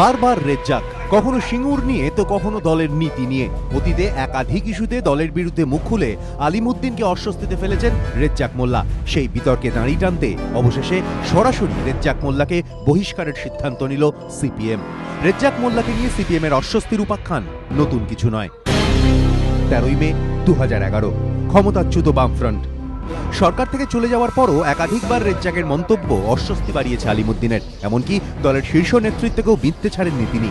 বারবার রেজ্জাক, কখনো সিঙ্গুর নিয়ে তো কখনো দলের নীতি নিয়ে। অতীতে একাধিক ইস্যুতে দলের বিরুদ্ধে মুখ খুলে আলিমুদ্দিনকে অস্বস্তিতে ফেলেছেন রেজ্জাক মোল্লা। সেই বিতর্কে দাঁড়ি টানতে অবশেষে সরাসরি রেজ্জাক মোল্লাকে বহিষ্কারের সিদ্ধান্ত নিল সিপিএম। রেজ্জাক মোল্লাকে নিয়ে সিপিএম এর অস্বস্তির উপাখ্যান নতুন কিছু নয়। 13ই মে 2011, ক্ষমতাচ্যুত বামফ্রন্ট সরকার থেকে চলে যাওয়ার পরও একাধিকবার রেজ্জাকের মন্তব্য অস্বস্তি বাড়িয়েছে আলিমুদ্দিনের। এমনকি দলের শীর্ষ নেতৃত্বকেও বিঁধতে ছাড়েননি তিনি।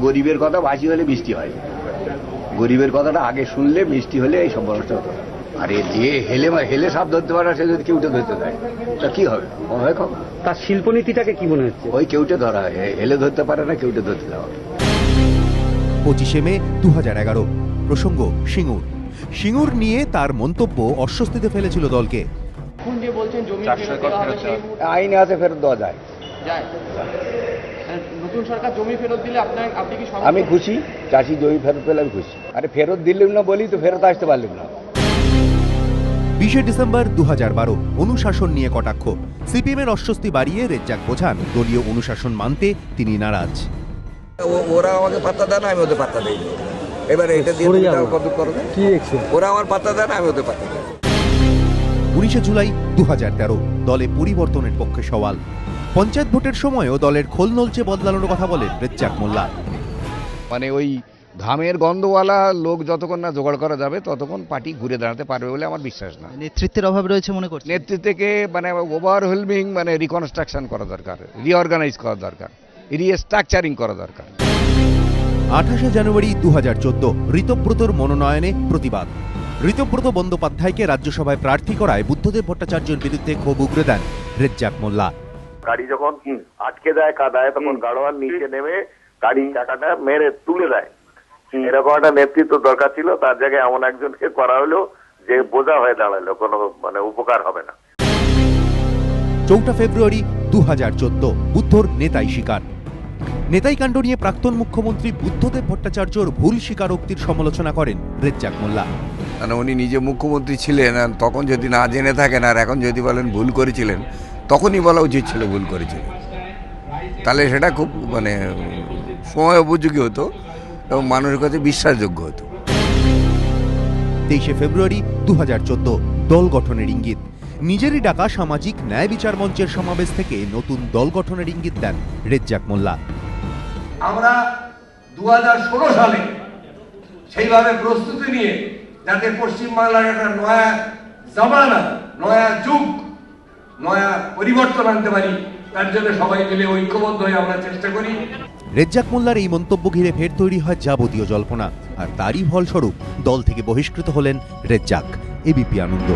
গরিবের কথা ভাসি হলে বৃষ্টি হয়, গরিবের কথাটা আগে শুনলে বৃষ্টি হলে এই সম্পর্কটা হতো। আরে যে হেলে সাপ ধরতে পারে সে যদি কেউটে ধরতে দেয় তা কি হবে? তার শিল্পনীতিটাকে কি মনে হচ্ছে? ওই কেউটে ধরা হয়, হেলে ধরতে পারে না, কেউটে ধরতে দেওয়া। 25শে মে 2011, প্রসঙ্গ সিঙ্গুর নিয়ে তার মন্তব্য অস্বস্তিতে ফেলেছিল দলকে। আইনে আছে, ফেরত দেওয়া যায়। নতুন সরকার জমি ফেরত দিলে আপনি কি? আমি খুশি, চাষি জমি ফেরত পেলে আমি খুশি। আরে ফেরত দিলেন না বলি তো ফেরত আসতে পারলেন না। 20শে ডিসেম্বর 2012, অনুশাসন নিয়ে কটাক্ষ। সিপিএম এর অস্বস্তি বাড়িয়ে রেজ্জাক বোঝান দলীয় অনুশাসন মানতে তিনি নারাজ। ওরা আমাকে পাত্তা দেয় না, আমি ওদের পাত্তা দিই। এবারে এটা দিয়ে কত করবে? ওরা আমার পাত্তা দেয় না, আমি ওদের পাত্তা দিই। 19শে জুলাই 2013, দলে পরিবর্তনের পক্ষে সওয়াল। পঞ্চায়েত ভোটের সময়ও দলের খোল নলচে বদলানোর কথা বলেন রেজ্জাক মোল্লা। মানে ওই ঘামের গন্ধওয়ালা লোক যতক্ষণ না জোগাড় করা যাবে ততক্ষণ পার্টি ঘুরে দাঁড়াতে পারবে বলে আমার বিশ্বাস না। নেতৃত্বের অভাব রয়েছে মনে করছি। নেতৃত্বকে মানে ওভারওয়েলমিং রিকনস্ট্রাকশন করা দরকার, রিঅর্গানাইজ করা দরকার, রিস্ট্রাকচারিং করা দরকার। 28শে জানুয়ারি 2014, ঋতব্রতর মনোনয়নে প্রতিবাদ। ঋতব্রত বন্দ্যোপাধ্যায়কে রাজ্যসভায় প্রার্থী করায় বুদ্ধদেব ভট্টাচার্যের বিরুদ্ধে ক্ষোভ উগরে দেন রেজ্জাক মোল্লা। গাড়ি যখন আটকে দেয় কাদায় তখন গাড়োয়ার নিচে নেমে গাড়ি চাকাটা মেরে তুলে দেয়। এরকম একটা নেতৃত্ব দরকার ছিল, তার জায়গায় এমন একজনকে করা হলো যে বোঝা হয়ে দাঁড়ালো, কোনো উপকার হবে না। 4 ফেব্রুয়ারি 2014, বুদ্ধর নেতাই শিকার। নেতাই কাণ্ড নিয়ে প্রাক্তন মুখ্যমন্ত্রী বুদ্ধদেব ভট্টাচার্যর ভুল স্বীকারোক্তির সমালোচনা করেন রেজ্জাক মোল্লা। মানে উনি নিজে মুখ্যমন্ত্রী ছিলেন, আর তখন যদি না জেনে থাকেন আর এখন যদি বলেন ভুল করেছিলেন, তখনই বলা উচিত ছিল ভুল করেছিলেন। তাহলে সেটা খুব সময় উপযোগী হতো এবং মানুষের কাছে বিশ্বাসযোগ্য হতো। 23শে ফেব্রুয়ারি 2014, দল গঠনের ইঙ্গিত। নিজেরই ডাকা সামাজিক ন্যায় বিচার মঞ্চের সমাবেশ থেকে নতুন দল গঠনের ইঙ্গিত দেন রেজ্জাক মোল্লা। আমরা 2016 সালে সেইভাবে প্রস্তুতি নিয়ে যাতে পশ্চিমবাংলার একটা নয়া জামানা, নয়া যুগ, নয়া পরিবর্তন আনতে পারি, তার জন্য সবাই মিলে ঐক্যবদ্ধ হয়ে আমরা চেষ্টা করি। রেজ্জাক মোল্লার এই মন্তব্য ঘিরে ফের তৈরি হয় যাবতীয় জল্পনা, আর তারই ফলস্বরূপ দল থেকে বহিষ্কৃত হলেন রেজ্জাক। এবিপি আনন্দ।